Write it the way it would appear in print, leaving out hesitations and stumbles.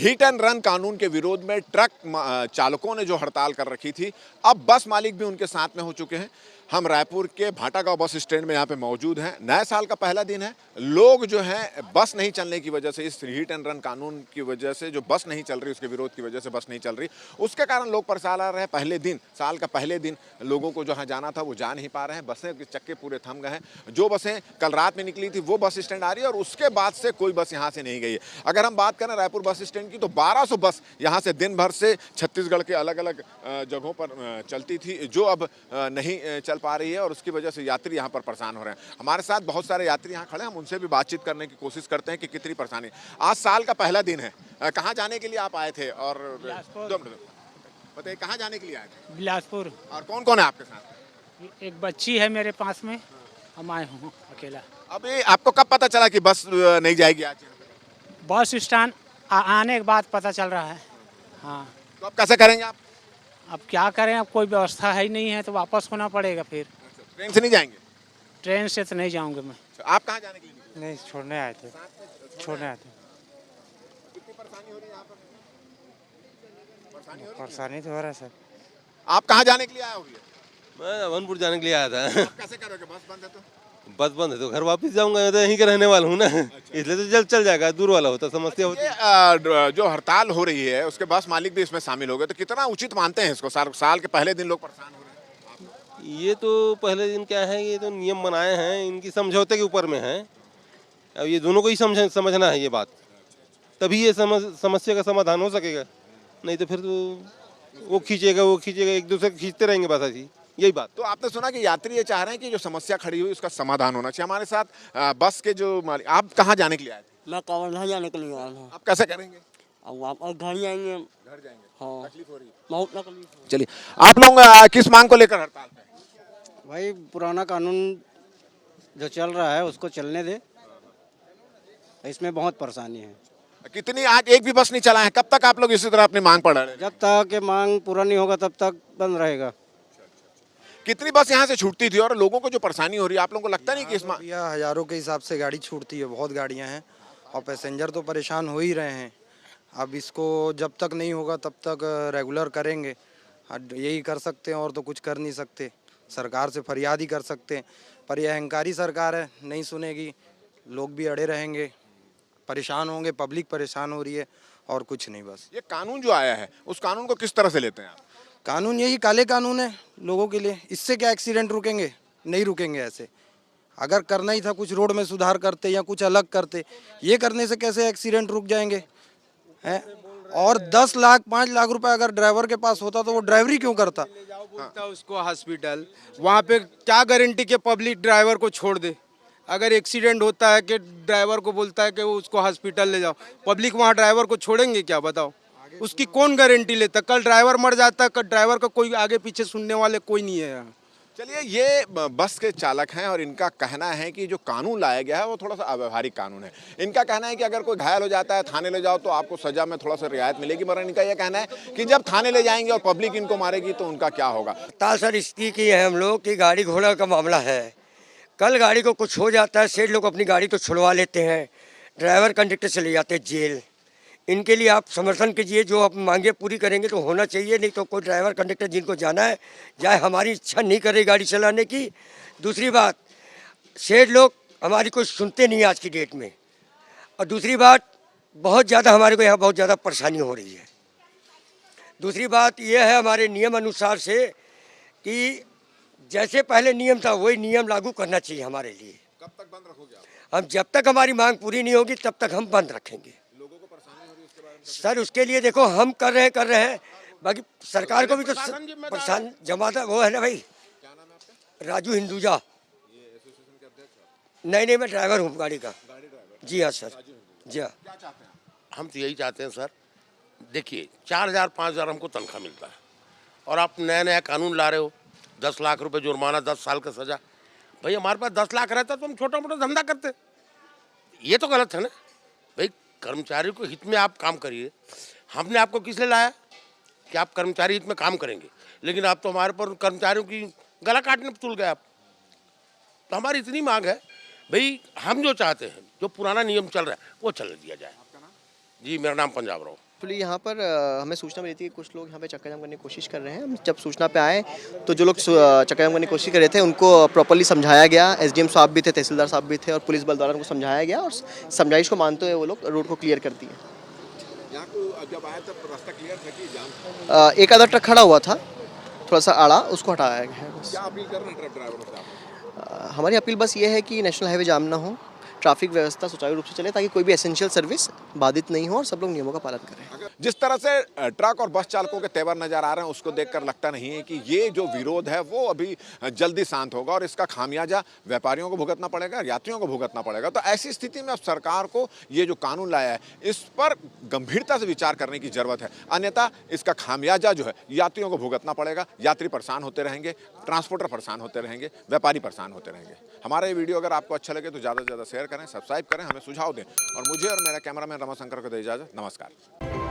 Hit and run कानून के विरोध में ट्रक चालकों ने जो हड़ताल कर रखी थी, अब बस मालिक भी उनके साथ में हो चुके हैं। हम रायपुर के भाटागांव बस स्टैंड में यहाँ पे मौजूद हैं। नए साल का पहला दिन है। लोग जो हैं बस नहीं चलने की वजह से, इस हिट एंड रन कानून की वजह से जो बस नहीं चल रही, उसके विरोध की वजह से बस नहीं चल रही, उसके कारण लोग परेशान आ रहे हैं। पहले दिन, साल का पहले दिन लोगों को जहाँ जाना था वो जा नहीं पा रहे हैं। बसें के चक्के पूरे थम गए हैं। जो बसें कल रात में निकली थी वो बस स्टैंड आ रही है और उसके बाद से कोई बस यहाँ से नहीं गई है। अगर हम बात करें रायपुर बस स्टैंड की तो 1200 बस यहाँ से दिन भर से छत्तीसगढ़ के अलग अलग जगहों पर चलती थी, जो अब नहीं चल पा रही है और उसकी वजह से यात्री यहाँ पर परेशान हो रहे हैं। हमारे साथ बहुत सारे यात्री यहाँ खड़े हैं, हम उनसे भी बातचीत करने की कोशिश करते हैं कि कितनी परेशानी। आज साल का पहला दिन है, कहाँ जाने के लिए आप आए थे? और बताइए, कहाँ जाने के लिए आए थे? बिलासपुर। और कौन कौन है आपके साथ? एक बच्ची है मेरे पास में, हम आए हूँ अकेला। अभी आपको कब पता चला कि बस नहीं जाएगी आज? बस स्टैंड आने के बाद पता चल रहा है। हाँ, तो अब कैसे करेंगे आप? अब क्या करें, अब कोई व्यवस्था है ही नहीं है तो वापस होना पड़ेगा। फिर ट्रेन से नहीं जाएंगे? ट्रेन से तो नहीं जाऊंगे मैं। आप कहाँ जाने के लिए? नहीं, छोड़ने आए थे। छोड़ने आए थे। कितनी परेशानी हो रही है यहाँ पर? परेशानी तो हो रहा है सर। आप कहाँ जाने के लिए आए हो भैया? मैं अमनपुर जाने के लिए आया था। आप कैसे करोगे? बस बंद है तो? बस बंद है तो घर वापस जाऊंगा, तो यहीं का रहने वाला हूँ ना। इसलिए तो जल्द चल जाएगा, दूर वाला होता समस्या होती। ये जो हड़ताल हो रही है उसके बस मालिक भी इसमें शामिल हो गए, तो कितना उचित मानते हैं इसको? साल के पहले दिन लोग परेशान हो रहे हैं। ये तो पहले दिन क्या है, ये तो नियम बनाए हैं, इनकी समझौते के ऊपर में है। अब ये दोनों को ही समझना है ये बात, तभी ये समस्या का समाधान हो सकेगा। नहीं तो फिर तो वो खींचेगा एक दूसरे को खींचते रहेंगे, बस ऐसी यही बात। तो आपने सुना कि यात्री ये चाह रहे हैं कि जो समस्या खड़ी हुई उसका समाधान होना चाहिए। हमारे साथ बस के जो मालिक, आप कहाँ जाने के लिए आए थे? मैं कवर्धा जाने के लिए आया हूँ। आप कैसे करेंगे? अब वापस घर जाएंगे। घर जाएंगे? हाँ, तकलीफ हो रही है? बहुत तकलीफ। चलिए, आप लोग किस मांग को लेकर हड़ताल पे? भाई पुराना कानून जो चल रहा है उसको चलने दे, इसमें बहुत परेशानी है। कितनी, आज एक भी बस नहीं चला है, कब तक आप लोग इसी तरह अपनी मांग पर अड़े? जब तक ये मांग पूरा नहीं होगा तब तक बंद रहेगा। कितनी बस यहाँ से छूटती थी और लोगों को जो परेशानी हो रही है, आप लोगों को लगता नहीं कि इस भैया हजारों के हिसाब से गाड़ी छूटती है, बहुत गाड़ियाँ हैं और पैसेंजर तो परेशान हो ही रहे हैं। अब इसको जब तक नहीं होगा तब तक रेगुलर करेंगे, यही कर सकते हैं और तो कुछ कर नहीं सकते। सरकार से फरियाद ही कर सकते हैं, पर यह अहंकारी सरकार है, नहीं सुनेगी, लोग भी अड़े रहेंगे, परेशान होंगे, पब्लिक परेशान हो रही है और कुछ नहीं। बस ये कानून जो आया है उस कानून को किस तरह से लेते हैं आप? कानून यही काले कानून है लोगों के लिए, इससे क्या एक्सीडेंट रुकेंगे? नहीं रुकेंगे ऐसे। अगर करना ही था कुछ, रोड में सुधार करते या कुछ अलग करते, ये करने से कैसे एक्सीडेंट रुक जाएंगे हैं? और 10 लाख 5 लाख रुपए अगर ड्राइवर के पास होता तो वो ड्राइवरी क्यों करता? बोलता उसको हॉस्पिटल, वहाँ पे क्या गारंटी के पब्लिक ड्राइवर को छोड़ दे? अगर एक्सीडेंट होता है कि ड्राइवर को बोलता है कि वो उसको हॉस्पिटल ले जाओ, पब्लिक वहाँ ड्राइवर को छोड़ेंगे क्या? बताओ, उसकी कौन गारंटी लेता? कल ड्राइवर मर जाता है, कल ड्राइवर का कोई आगे पीछे सुनने वाले कोई नहीं है यहाँ। चलिए, ये बस के चालक हैं और इनका कहना है कि जो कानून लाया गया है वो थोड़ा सा अव्यवहारिक कानून है। इनका कहना है कि अगर कोई घायल हो जाता है, थाने ले जाओ तो आपको सजा में थोड़ा सा रियायत मिलेगी, मगर इनका यह कहना है कि जब थाने ले जाएंगे और पब्लिक इनको मारेगी तो उनका क्या होगा? हड़ताल सर इसकी की है हम लोग की गाड़ी घोड़ा का मामला है। कल गाड़ी को कुछ हो जाता है, सेठ लोग अपनी गाड़ी तो छुड़वा लेते हैं, ड्राइवर कंडक्टर चले जाते हैं जेल। इनके लिए आप समर्थन कीजिए, जो आप मांगे पूरी करेंगे तो होना चाहिए, नहीं तो कोई ड्राइवर कंडक्टर जिनको जाना है जाए, हमारी इच्छा नहीं करे गाड़ी चलाने की। दूसरी बात, सेठ लोग हमारी कोई सुनते नहीं आज की डेट में। और दूसरी बात, बहुत ज़्यादा हमारे को यहाँ बहुत ज़्यादा परेशानी हो रही है। दूसरी बात यह है, हमारे नियम अनुसार से कि जैसे पहले नियम था वही नियम लागू करना चाहिए हमारे लिए। कब तक बंद रखोगे आप? हम जब तक हमारी मांग पूरी नहीं होगी तब तक हम बंद रखेंगे। लोगों को परेशानी हो रही है उसके बारे में? सर उसके लिए देखो हम कर रहे हैं, बाकी सरकार को भी तो परेशान जमाता वो है ना भाई। क्या नाम है आपका? राजू हिंदुजा। ये एसोसिएशन के अध्यक्ष? नहीं, मैं ड्राइवर हूँ गाड़ी का। गाड़ी ड्राइवर? जी हाँ सर, जी हाँ। क्या चाहते हैं आप? हम तो यही चाहते हैं सर, देखिए 4000 5000 हमको तनख्वाह मिलता है और आप नया नया कानून ला रहे हो, 10 लाख रुपए जुर्माना, 10 साल का सजा। भाई हमारे पास 10 लाख रहता तो हम छोटा मोटा धंधा करते। ये तो गलत है ना भाई। कर्मचारी को हित में आप काम करिए। हमने आपको किस लिए लाया कि आप कर्मचारी हित में काम करेंगे, लेकिन आप तो हमारे पर कर्मचारियों की गला काटने पर तुल गए आप। तो हमारी इतनी मांग है भाई, हम जो चाहते हैं जो पुराना नियम चल रहा है वो चलने दिया जाए। जी, मेरा नाम पंजाब राव। एक्चुअली यहाँ पर हमें सूचना मिली थी कि कुछ लोग यहाँ पे चक्का जाम करने की कोशिश कर रहे हैं। हम जब सूचना पे आए तो जो लोग चक्का जाम करने की कोशिश कर रहे थे उनको प्रॉपर्ली समझाया गया। एसडीएम साहब भी थे, तहसीलदार साहब भी थे और पुलिस बल द्वारा उनको समझाया गया और समझाइश को मानते हुए वो लोग रोड को क्लियर कर दिए। यहाँ को जब आया तब रास्ता क्लियर था कि जाम? एक आधा ट्रक खड़ा हुआ था, थोड़ा सा आड़ा, उसको हटाया गया है बस। क्या अपील कर रहे हैं ट्रक ड्राइवरों से आप? हमारी अपील बस ये है कि नेशनल हाईवे जाम ना हो, ट्रैफिक व्यवस्था सुचारू रूप से चले ताकि कोई भी एसेंशियल सर्विस बाधित नहीं हो और सब लोग नियमों का पालन करें। जिस तरह से ट्रक और बस चालकों के तेवर नजर आ रहे हैं उसको देखकर लगता नहीं है कि ये जो विरोध है वो अभी जल्दी शांत होगा और इसका खामियाजा व्यापारियों को भुगतना पड़ेगा, यात्रियों को भुगतना पड़ेगा। तो ऐसी स्थिति में अब सरकार को ये जो कानून लाया है इस पर गंभीरता से विचार करने की जरूरत है, अन्यथा इसका खामियाजा जो है यात्रियों को भुगतना पड़ेगा। यात्री परेशान होते रहेंगे, ट्रांसपोर्टर परेशान होते रहेंगे, व्यापारी परेशान होते रहेंगे। हमारा ये वीडियो अगर आपको अच्छा लगे तो ज़्यादा से ज़्यादा शेयर करें, सब्सक्राइब करें, हमें सुझाव दें और मुझे और मेरा कैमरामैन रमाशंकर को दे इजाज़त। नमस्कार।